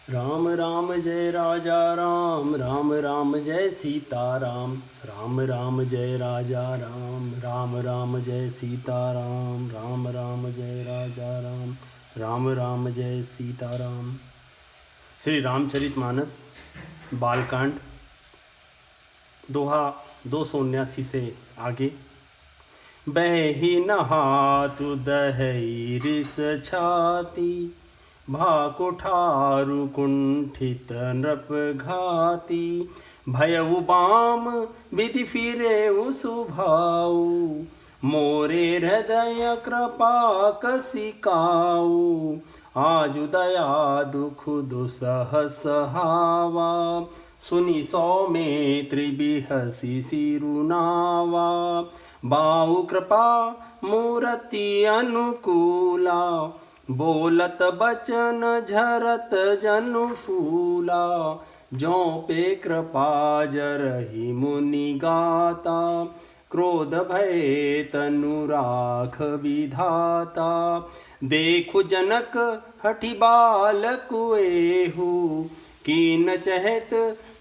राम राम जय राजा राम, राम राम जय सीताराम, राम राम जय राजा राम, राम राम जय सीताराम, राम राम जय राजा राम, राम राम जय सीताराम। श्री रामचरितमानस बालकांड दोहा 279 से आगे। बहि नहातु दहई रिस छाती, भाकुठारु कुंठित नृप घाती, भयउ बाम विधि फिरेउ सुभाऊ, मोरे हृदय कृपा कसिकाऊ, आजु दया दुख दुसह सहावा, सुनि सौमित्रि बिहसि सिरुनावा, बाहु कृपा मूर्ति अनुकूला, बोलत बचन झरत जनु फूला, जौ पे कृपा जरहि मुनि गाता, क्रोध भय तनु राख विधाता, देखु जनक हठि बालक एहू, कीन चहत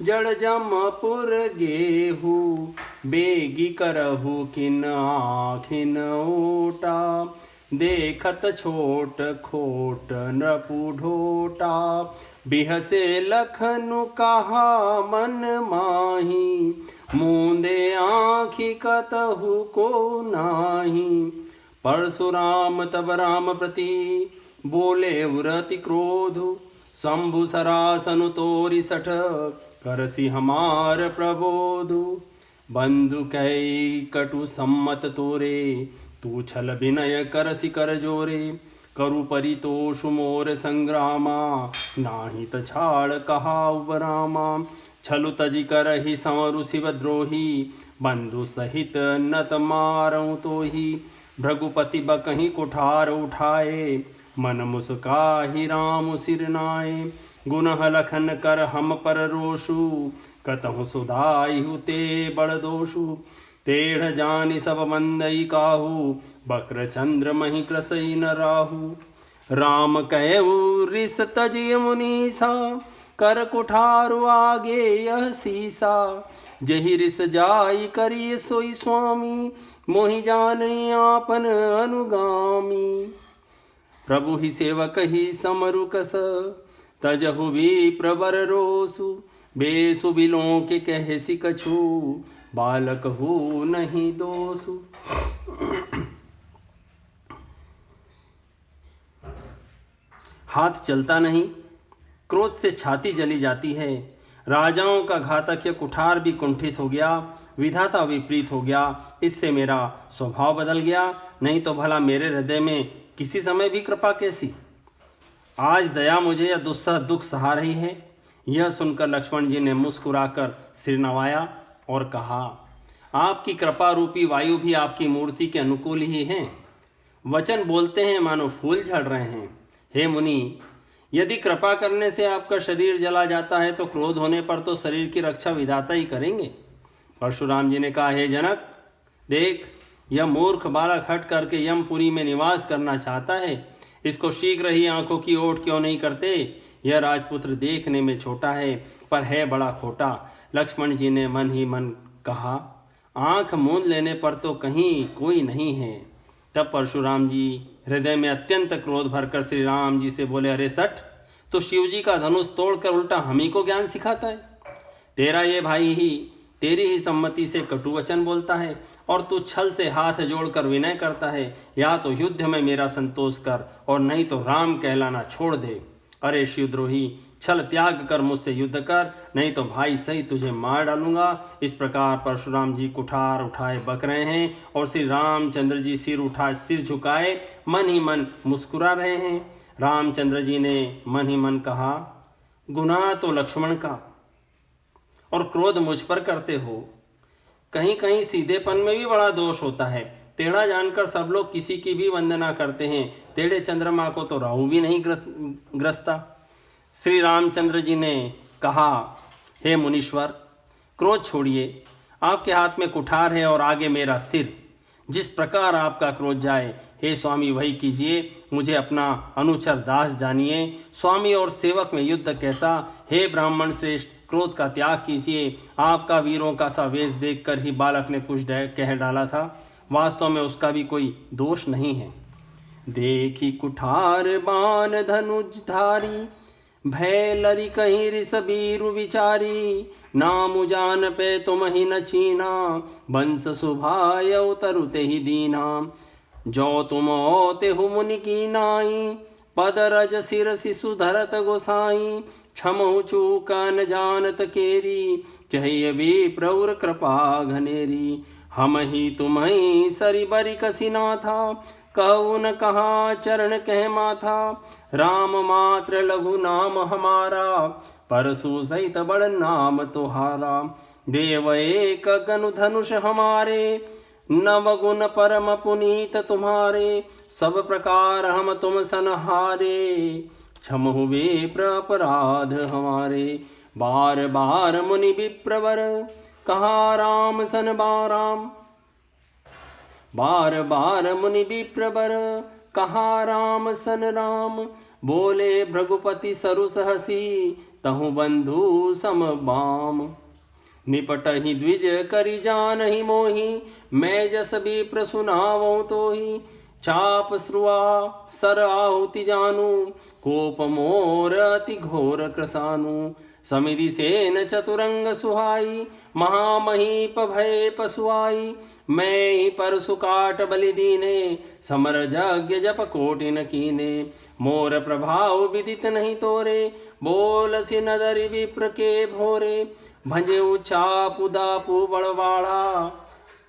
जड़ जमपुर गेहू, बेगी करहु किन आखिन ओटा, देखत छोट खोट नृपु ढोटा, बिहसे लखनु कहा मन माही, मूंदे आँखि कतहु को नाही, परशुराम तब राम प्रति बोले उरति क्रोधु, शंभु सरासनु तोरि सठ करसी हमार प्रबोधु, बंधु कई कटु सम्मत तोरे, तू छल विनय करसी कर जोरे, करु परितोषु मोर संग्रामा, नाही त छाड़ कहाउ बरामा, छलु तजि करहि संवरु शिव द्रोही, बंधु सहित नत मारऊ तोही, भृगुपति बकहि कुठार उठाए, मन मुस्काहि राम सिर नाए, गुनह लखन कर हम पर रोषु, कतहु सुधाइहु ते बड़ दोषु, टेढ़ जानि सब मंदई काहू, बक्र चंद्र मही कृसई न राहु, राम कहु रिस तजिय मुनीसा, कर कुठारु आगे यह सीसा, जहि रिस जाई करिय सोई स्वामी, मोहि जाने आपन अनुगामी, प्रभु ही सेवक ही समरु कस, तजहु भी प्रबर रोसु, बेसु बिलों के कहसी कछु, बालक हो नहीं दोसु। हाथ चलता नहीं, क्रोध से छाती जली जाती है, राजाओं का घातक कुठार भी कुंठित हो गया, विधाता विपरीत हो गया, इससे मेरा स्वभाव बदल गया, नहीं तो भला मेरे हृदय में किसी समय भी कृपा कैसी। आज दया मुझे या दुस्सह दुख सहा रही है। यह सुनकर लक्ष्मण जी ने मुस्कुराकर सिर नवाया और कहा, आपकी कृपा रूपी वायु भी आपकी मूर्ति के अनुकूल ही है। वचन बोलते हैं मानो फूल झड़ रहे हैं। हे मुनि, यदि कृपा करने से आपका शरीर जला जाता है तो क्रोध होने पर तो शरीर की रक्षा विधाता ही करेंगे। परशुराम जी ने कहा, हे जनक, देख, यह मूर्ख बालक हट करके यमपुरी में निवास करना चाहता है। इसको शीघ्र ही आंखों की ओट क्यों नहीं करते। यह राजपुत्र देखने में छोटा है पर है बड़ा खोटा। लक्ष्मण जी ने मन ही मन कहा, आंख मूंद लेने पर तो कहीं कोई नहीं है। तब परशुराम जी हृदय में अत्यंत क्रोध भरकर श्री राम जी से बोले, अरे सठ, तो शिव जी का धनुष तोड़कर उल्टा हम ही को ज्ञान सिखाता है। तेरा ये भाई ही तेरी ही सम्मति से कटु वचन बोलता है और तू छल से हाथ जोड़कर विनय करता है। या तो युद्ध में मेरा संतोष कर और नहीं तो राम कहलाना छोड़ दे। अरे शिवद्रोही, छल त्याग कर मुझसे युद्ध कर, नहीं तो भाई सही तुझे मार डालूंगा। इस प्रकार परशुराम जी कुठार उठाए बक रहे हैं और श्री रामचंद्र जी सिर उठाए सिर झुकाए मन ही मन मुस्कुरा रहे हैं। रामचंद्र जी ने मन ही मन कहा, गुनाह तो लक्ष्मण का और क्रोध मुझ पर करते हो। कहीं कहीं सीधेपन में भी बड़ा दोष होता है। टेढ़ा जानकर सब लोग किसी की भी वंदना करते हैं, टेढ़े चंद्रमा को तो राहु भी नहीं ग्रसता। श्री रामचंद्र जी ने कहा, हे मुनीश्वर, क्रोध छोड़िए, आपके हाथ में कुठार है और आगे मेरा सिर। जिस प्रकार आपका क्रोध जाए, हे स्वामी वही कीजिए। मुझे अपना अनुचर दास जानिए। स्वामी और सेवक में युद्ध कैसा। हे ब्राह्मण श्रेष्ठ, क्रोध का त्याग कीजिए। आपका वीरों का सा वेश देखकर ही बालक ने कुछ कह डाला था। वास्तव में उसका भी कोई दोष नहीं है। देखी कुठार बाण धनुजधारी, भय लरी कहीं ऋषबीरु विचारी। नाम जान पे तुम ही न चीना, वंश सुभाय उतरुते ही दीना। जो तुम ओते हु मुनि की नाई, पद रज सिर शिशु धरत गोसाई। क्षमहु चूक न जानत केरी, चहिय भी प्रौर कृपा घनेरी। हम ही तुम ही सरि बरि कसिना था, कहु न कहा चरण कह माथा। राम मात्र लघु नाम हमारा, परशु सहित बड़ नाम तुहारा। देव एक गनु धनुष हमारे, नव गुण परम पुनीत तुम्हारे। सब प्रकार हम तुम सनहारे, क्षम हुए प्रपराध हमारे। बार बार मुनि विप्रवर, कहा राम सन बाराम। बार बार मुनि विप्रवर, कहा राम सन राम। बोले भृगुपति सरु सहसी, तहु बंधु सम बाम। निपट ही द्विज करि जान ही मोही, मैं जस विप्र सुनावऊं तो ही। चाप श्रुआ सर आहुति जानू, कोप मोर अति घोर कृसानु। समिधि सेन चतुरंग सुहाई, महामहीप भय पशुआई। मैं ही परसु काट बलि दीने, समर यज्ञ जप कोटिन कीने। मोर प्रभाव विदित नहीं तोरे, बोल सि नदरि विप्र के भोरे। भंजे चापु दापु बड़वाड़ा,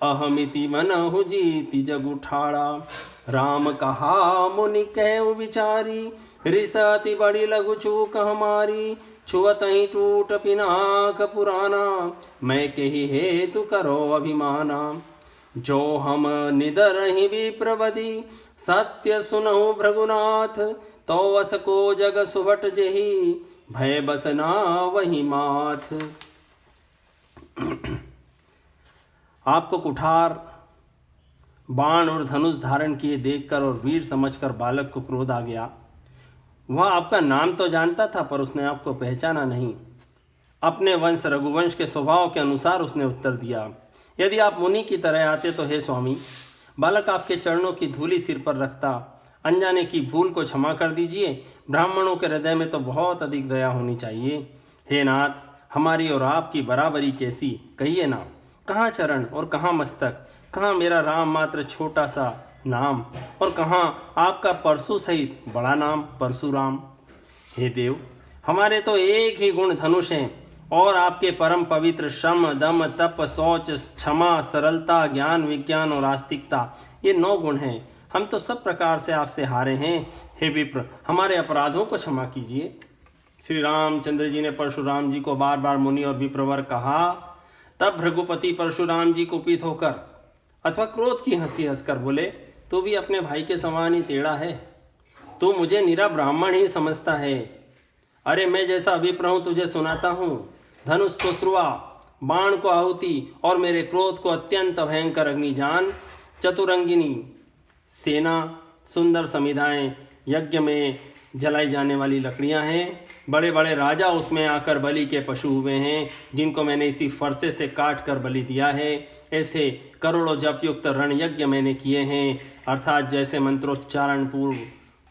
अहमिति मनहु जीति जग उठाड़ा। राम कहा मुनि कहु विचारी, रिस अति बड़ी लघु चूक हमारी। छुअत ही टूट पिनाक पुराना, मैं कही हेतु करो अभिमाना। जो हम निदर ही विप्रवदी, सत्य सुनहु भृगुनाथ। तो वस को जग सुभट जेहि, भय बसना वही माथ। आपको कुठार बाण और धनुष धारण किए देखकर और वीर समझकर बालक को क्रोध आ गया। वह आपका नाम तो जानता था, पर उसने आपको पहचाना नहीं। अपने वंश रघुवंश के स्वभाव के अनुसार उसने उत्तर दिया, यदि आप मुनि की तरह आते तो हे स्वामी, बालक आपके चरणों की धूली सिर पर रखता। अनजाने की भूल को क्षमा कर दीजिए। ब्राह्मणों के हृदय में तो बहुत अधिक दया होनी चाहिए। हे नाथ, हमारी और आपकी बराबरी कैसी, कहिए ना। कहाँ चरण और कहाँ मस्तक, कहाँ मेरा राम मात्र छोटा सा नाम, और कहाँ आपका परशु सहित बड़ा नाम परशुराम। हे देव, हमारे तो एक ही गुण धनुष हैं, और आपके परम पवित्र श्रम दम तप शौच क्षमा सरलता ज्ञान विज्ञान और आस्तिकता, ये 9 गुण हैं। हम तो सब प्रकार से आपसे हारे हैं। हे विप्र, हमारे अपराधों को क्षमा कीजिए। श्री रामचंद्र जी ने परशुराम जी को बार बार मुनि और विप्रवर कहा। तब भृगुपति परशुराम जी कुपित होकर अथवा क्रोध की हंसी हंसकर बोले, तू भी अपने भाई के समान ही टेढ़ा है। तू मुझे निरा ब्राह्मण ही समझता है। अरे मैं जैसा विप्र हूं तुझे सुनाता हूं। धनुष को श्रुआ, बाण को आहुति और मेरे क्रोध को अत्यंत भयंकर अग्निजान। चतुरंगिनी सेना, सुंदर समिधाएं, यज्ञ में जलाई जाने वाली लकड़ियां हैं। बड़े बड़े राजा उसमें आकर बलि के पशु हुए हैं, जिनको मैंने इसी फरसे से काट कर बलि दिया है। ऐसे करोड़ों जप युक्त रण यज्ञ मैंने किए हैं, अर्थात जैसे मंत्रोच्चारण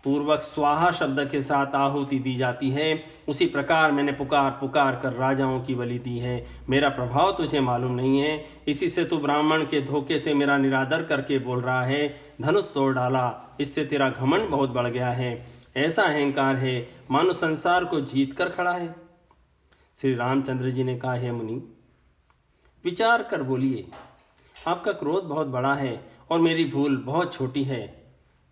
पूर्वक स्वाहा शब्द के साथ आहुति दी जाती है, उसी प्रकार मैंने पुकार पुकार कर राजाओं की बलि दी है। मेरा प्रभाव तुझे मालूम नहीं है, इसी से तू ब्राह्मण के धोखे से मेरा निरादर करके बोल रहा है। धनुष तोड़ डाला, इससे तेरा घमंड बहुत बढ़ गया है। ऐसा अहंकार है मानो संसार को जीत कर खड़ा है। श्री रामचंद्र जी ने कहा, हे मुनि, विचार कर बोलिए। आपका क्रोध बहुत बड़ा है और मेरी भूल बहुत छोटी है।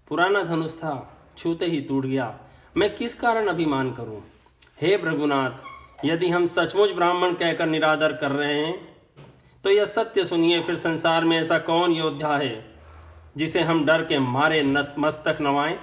पुराना धनुष था, छूते ही टूट गया। मैं किस कारण अभिमान करूं? हे भृगुनाथ, यदि हम सचमुच ब्राह्मण कहकर निरादर कर रहे हैं तो यह सत्य सुनिए। फिर संसार में ऐसा कौन योद्धा है जिसे हम डर के मारे मस्तक नवाएं?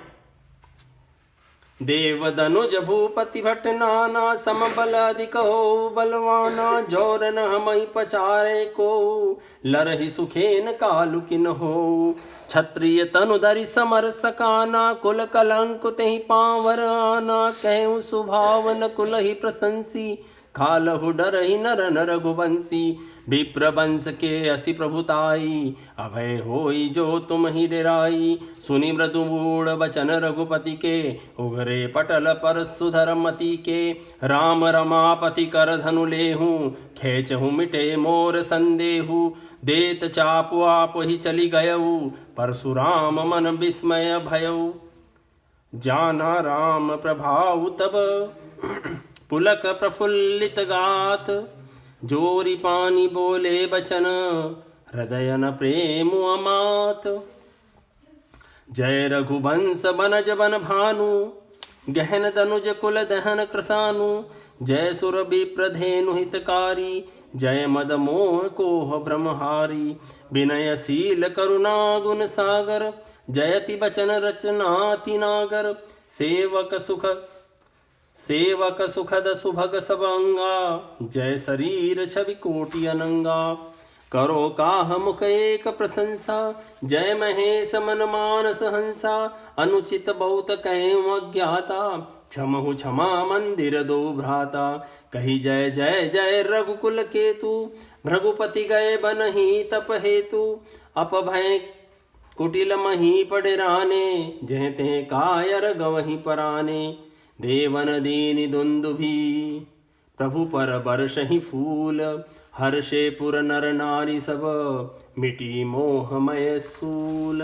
देव धनुज भूपति भट नाना, सम बल अधिक हो बलवाना, जोर न हमई पचारे को, लरहि सुखेन कालु किन हो। क्षत्रिय तनु धरि समर सकाना, कुल कलंक तेहि पावर आना, कहूँ सुभावन कुल ही प्रशंसी, खालहु डरहि नर नर रघुवंशी। विप्र वंश के असि प्रभुताई, अभय होई जो तुम ही डेराई। सुनि मृदु मूढ़ बचन रघुपति के, उगरे पटल पर सुधर मति के। राम रमापति कर धनु लेहूं, खेचहु मिटे मोर संदेहु। देत चापु आप ही चली गयऊ, परशुराम मन विस्मय भयऊ। जाना राम प्रभाव तब, पुलक प्रफुल्लित गात, जोरी पानी बोले बचन, हृदय न प्रेम अमात। जय रघुवंश बनज बन भानु, गहन दनुज कुल दहन कृसानु। जय सुर विप्रधेनु हितकारी, जय मद मोह कोह ब्रह्महारी। विनयशील करुणा गुण सागर, जयति बचन रचनाति नागर। सेवक सुखद सुभग सब अंगा, जय शरीर छवि कोटि अनंगा। करो काह मुख एक प्रशंसा, जय महेश मन मानस हंसा। अनुचित बहुत कहूँ अज्ञाता, क्षमहु क्षमा मंदिर दो भ्राता। कही जय जय जय रघुकुल केतु, भृगुपति गए बनहि तप हेतु। अपभय कुटिल मही पड़राने, जह ते कायर गवहि पराने। देवन दीनि दुंदुभि, प्रभु पर बरसहि फूल। हर्षे पुर नर नारी सब, मिटी मोहमय सूल।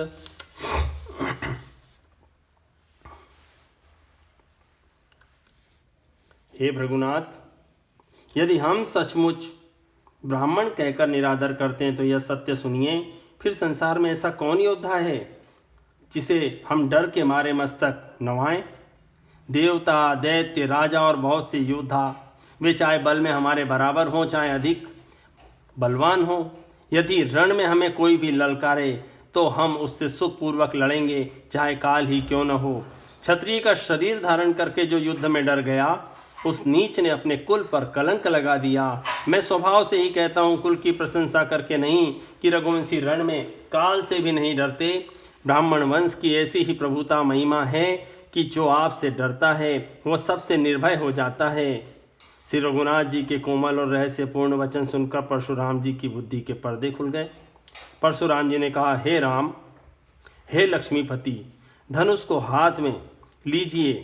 हे भृगुनाथ, यदि हम सचमुच ब्राह्मण कहकर निरादर करते हैं तो यह सत्य सुनिए, फिर संसार में ऐसा कौन योद्धा है जिसे हम डर के मारे मस्तक नवाएं। देवता, दैत्य, राजा और बहुत से योद्धा, वे चाहे बल में हमारे बराबर हों चाहे अधिक बलवान हों, यदि रण में हमें कोई भी ललकारे तो हम उससे सुखपूर्वक लड़ेंगे, चाहे काल ही क्यों न हो। क्षत्रिय का शरीर धारण करके जो युद्ध में डर गया, उस नीच ने अपने कुल पर कलंक लगा दिया। मैं स्वभाव से ही कहता हूँ, कुल की प्रशंसा करके नहीं, कि रघुवंशी रण में काल से भी नहीं डरते। ब्राह्मण वंश की ऐसी ही प्रभुता महिमा है कि जो आपसे डरता है वह सबसे निर्भय हो जाता है। श्री रघुनाथ जी के कोमल और रहस्यपूर्ण वचन सुनकर परशुराम जी की बुद्धि के पर्दे खुल गए। परशुराम जी ने कहा, हे राम, हे लक्ष्मीपति, धनुष को हाथ में लीजिए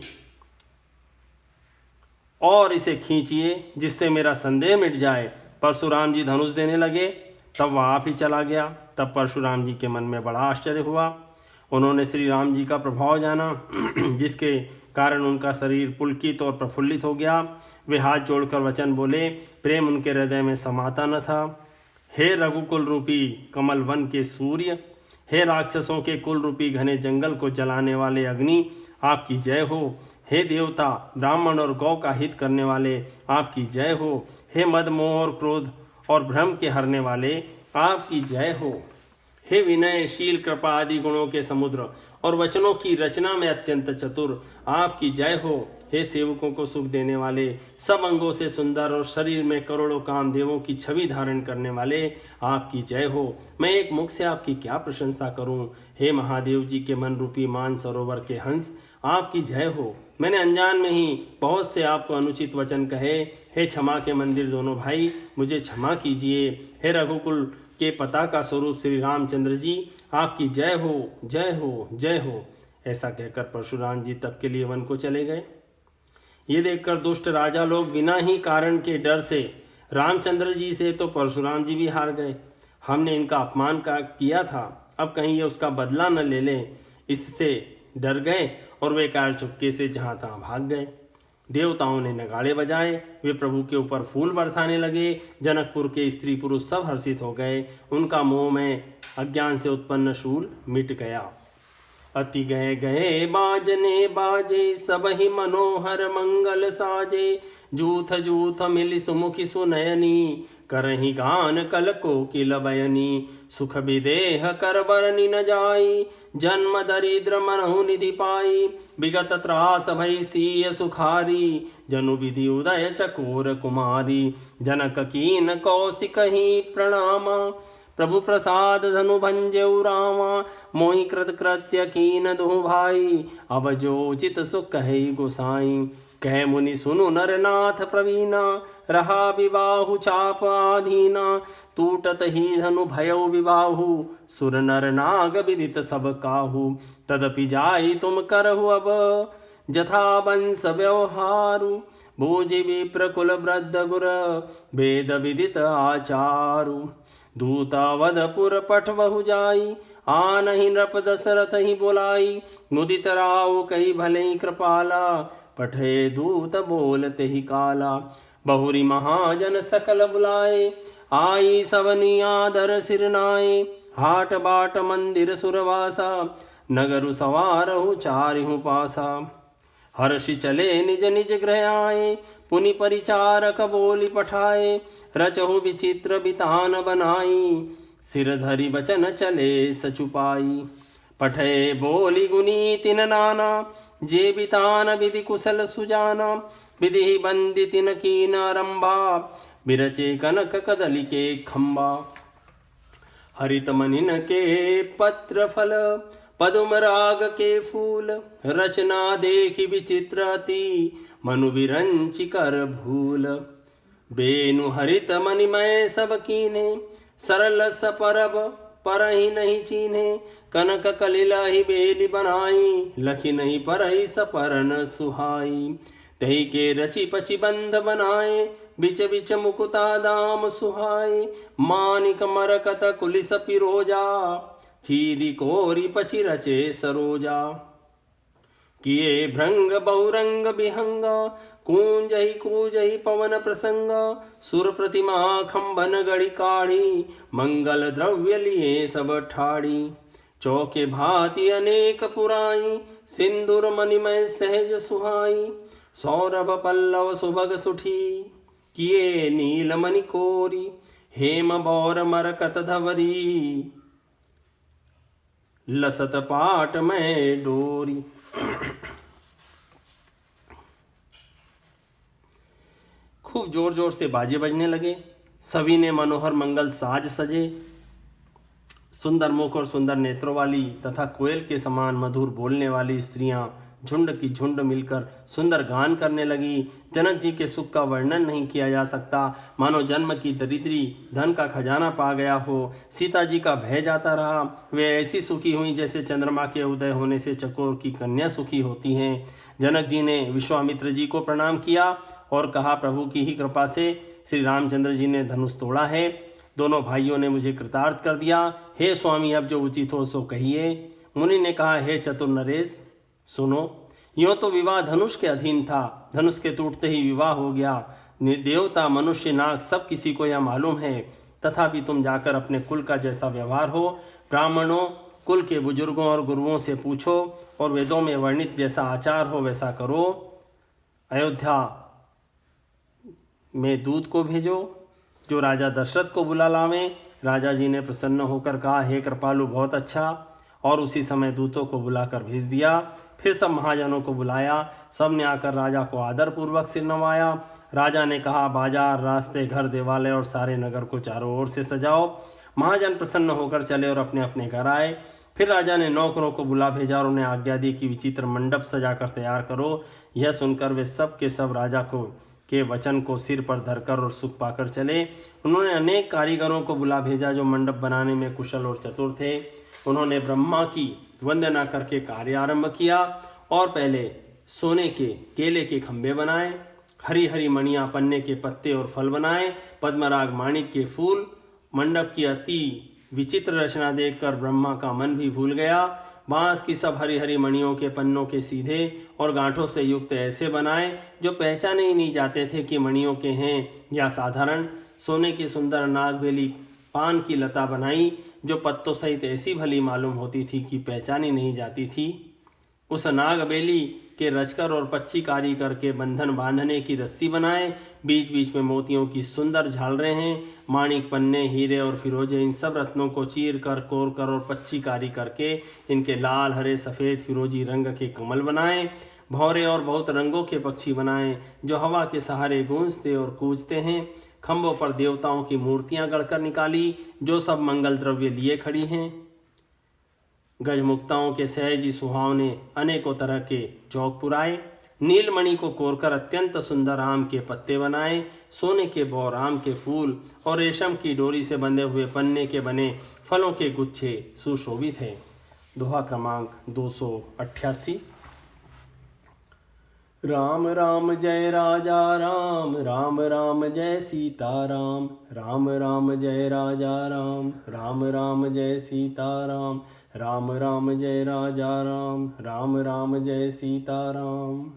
और इसे खींचिए, जिससे मेरा संदेह मिट जाए। परशुराम जी धनुष देने लगे, तब वह आप ही चला गया। तब परशुराम जी के मन में बड़ा आश्चर्य हुआ। उन्होंने श्री राम जी का प्रभाव जाना, जिसके कारण उनका शरीर पुलकित और प्रफुल्लित हो गया। वे हाथ जोड़कर वचन बोले, प्रेम उनके हृदय में समाता न था। हे रघुकुल रूपी कमल वन के सूर्य, हे राक्षसों के कुल रूपी घने जंगल को जलाने वाले अग्नि, आपकी जय हो। हे देवता, ब्राह्मण और गौ का हित करने वाले, आपकी जय हो। हे मद, मोह और क्रोध और भ्रम के हरने वाले, आपकी जय हो। हे विनय, शील, कृपा आदि गुणों के समुद्र और वचनों की रचना में अत्यंत चतुर, आपकी जय हो। हे सेवकों को सुख देने वाले, सब अंगों से सुंदर और शरीर में करोड़ों कामदेवों की छवि धारण करने वाले, आपकी जय हो। मैं एक मुख से आपकी क्या प्रशंसा करूं। हे महादेव जी के मन रूपी मान सरोवर के हंस, आपकी जय हो। मैंने अनजान में ही बहुत से आपको अनुचित वचन कहे। हे क्षमा के मंदिर दोनों भाई, मुझे क्षमा कीजिए। हे रघुकुल के पताका स्वरूप श्री रामचंद्र जी, आपकी जय हो, जय हो, जय हो। ऐसा कहकर परशुराम जी तब के लिए वन को चले गए। ये देखकर दुष्ट राजा लोग बिना ही कारण के डर से रामचंद्र जी से तो परशुराम जी भी हार गए। हमने इनका अपमान किया था, अब कहीं ये उसका बदला न ले लें, इससे डर गए और वे कार चुपके से जहाँ तहाँ भाग गए। देवताओं ने नगाड़े बजाए, वे प्रभु के ऊपर फूल बरसाने लगे। जनकपुर के स्त्री पुरुष सब हर्षित हो गए। उनका मोह में अज्ञान से उत्पन्न शूल मिट गया। अति गए गए बाजने बाजे, सब ही मनोहर मंगल साजे। जूथ जूथ मिली सुमुखी सुनयनी, करहि गान कल कोकिल बयनी। सुख विदेह कर बरनी न जाई, जन्म दरिद्र मनहु निधि पाई, विगत त्रास भई सीय सुखारी, जनु विधि उदय चकोर कुमारी, जनक कीन कौशिक ही प्रणामा, प्रभु प्रसाद धनु भंजऊ रामा, मोहि कृत कृत्य कीन दुहु भाई, अब जो उचित सुख कहे गोसाई, कह मुनि सुनु नरनाथ प्रवीणा, रहा विबाहु चाप आधीना, टूटत ही धनु भयउ विबाहु, सुर नर नाग विदित सब काहू, तदपि जाई तुम करहु अब, जथा वंश व्यवहारु, भोजि विप्र कुल वृद्ध गुर, वेद विदित आचारु, दूतावधपुर पठ बहु जाई, आनहि नृप दशरथ ही बोलाई, मुदित राव कही भले कृपाला, पठे दूत बोलते ही काला, बहुरी महाजन सकल बुलाए, आई सबनी आदर सिरनाए, हाट बाट मंदिर सुरवासा, नगरु सवारहु चारिहु पासा, हर्षि चले निज निज गृह आए, पुनि परिचारक बोली पठाए, रचहु विचित्र बितान बनाई, सिर धरि बचन चले सचुपाई, पठे बोली गुनी तिन नाना, जे बितान विधि कुशल सुजाना, विधि बंदी तिन कीन आरंभा, बिरचे कनक कदली के खंबा, हरित मनिन के पत्र फल, पदुम राग के फूल, रचना देखी विचित्र अति, मनु विरंचि कर भूल, बेनु हरित मणिमय सब कीने, सरल सपरब परहि नहीं चीन्हे, कनक कलिला ही बेली बनाई, लखी नहीं परहि सपरन सुहाई, तही के रचि पचि बंध बनाए, बिच बिच मुकुता दाम सुहाई, मानिक मरकत कुलिस पिरोजा, चीरी कोरी पचि रचे सरोजा, किए भृंग बहुरंग विहंगा, कूंजहि कूजहि पवन प्रसंग, सुर प्रतिमा खंबन गढ़ी काढ़ी, मंगल द्रव्य लिए सब ठाड़ी, चौके भांति अनेक पुराई, सिंदूर मणिमय सहज सुहाई, सौरभ पल्लव सुभग सुठी, किए नील मणि कोरी, हेम बौर मरकत धवरी, लसत पाट में डोरी। खूब जोर जोर से बाजे बजने लगे, सभी ने मनोहर मंगल साज सजे, सुंदर मुख और सुंदर नेत्रों वाली तथा कोयल के समान मधुर बोलने वाली स्त्रियां झुंड की झुंड मिलकर सुंदर गान करने लगी। जनक जी के सुख का वर्णन नहीं किया जा सकता, मानो जन्म की दरिद्री धन का खजाना पा गया हो। सीता जी का भय जाता रहा, वे ऐसी सुखी हुई जैसे चंद्रमा के उदय होने से चकोर की कन्या सुखी होती हैं। जनक जी ने विश्वामित्र जी को प्रणाम किया और कहा, प्रभु की ही कृपा से श्री रामचंद्र जी ने धनुष तोड़ा है, दोनों भाइयों ने मुझे कृतार्थ कर दिया। हे स्वामी, अब जो उचित हो सो कहिए। मुनि ने कहा, हे चतुर नरेश सुनो, यूं तो विवाह धनुष के अधीन था, धनुष के टूटते ही विवाह हो गया। देवता मनुष्य नाग सब किसी को यह मालूम है, तथापि तुम जाकर अपने कुल का जैसा व्यवहार हो, ब्राह्मणों कुल के बुजुर्गों और गुरुओं से पूछो और वेदों में वर्णित जैसा आचार हो वैसा करो। अयोध्या में दूत को भेजो जो राजा दशरथ को बुला लावे। राजा जी ने प्रसन्न होकर कहा, हे कृपालु, बहुत अच्छा। और उसी समय दूतों को बुलाकर भेज दिया। फिर सब महाजनों को बुलाया, सब ने आकर राजा को आदर पूर्वक सिर नवाया। राजा ने कहा, बाजार, रास्ते, घर, देवालय और सारे नगर को चारों ओर से सजाओ। महाजन प्रसन्न होकर चले और अपने अपने घर आए। फिर राजा ने नौकरों को बुला भेजा और उन्हें आज्ञा दी कि विचित्र मंडप सजाकर तैयार करो। यह सुनकर वे सब के सब राजा को के वचन को सिर पर धरकर और सुख पाकर चले। उन्होंने अनेक कारीगरों को बुला भेजा जो मंडप बनाने में कुशल और चतुर थे। उन्होंने ब्रह्मा की वंदना करके कार्य आरंभ किया और पहले सोने के केले के खंभे बनाए, हरी हरी मणियां, पन्ने के पत्ते और फल बनाए, पद्मराग माणिक के फूल। मंडप की अति विचित्र रचना देखकर ब्रह्मा का मन भी भूल गया। बांस की सब हरी हरी मणियों के पन्नों के सीधे और गांठों से युक्त ऐसे बनाए जो पहचाने ही नहीं जाते थे कि मणियों के हैं या साधारण। सोने की सुंदर नागबेली पान की लता बनाई जो पत्तों सहित ऐसी भली मालूम होती थी कि पहचानी नहीं जाती थी। उस नागबेली के रचकर और पच्चीकारी करके बंधन बांधने की रस्सी बनाए। बीच बीच में मोतियों की सुंदर झालरें हैं। माणिक, पन्ने, हीरे और फिरोजे, इन सब रत्नों को चीर कर, कोर कर और पच्चीकारी करके इनके लाल, हरे, सफ़ेद, फिरोजी रंग के कमल बनाए। भौरे और बहुत रंगों के पक्षी बनाए जो हवा के सहारे गूंजते और कूजते हैं। खंभों पर देवताओं की मूर्तियां गढ़कर निकाली जो सब मंगल द्रव्य लिए खड़ी हैं। गजमुक्ताओं के सहज सुहावने अनेकों तरह के चौक पुराए। नीलमणि को कोरकर अत्यंत सुंदर आम के पत्ते बनाए। सोने के बौर, आम के फूल और रेशम की डोरी से बंधे हुए पन्ने के बने फलों के गुच्छे सुशोभित हैं। दोहा क्रमांक 288। राम राम जय राजा राम, राम राम जय सीता राम, राम राम जय राजा राम, राम राम जय सीता राम, राम राम जय राजा राम, राम राम जय सीता राम।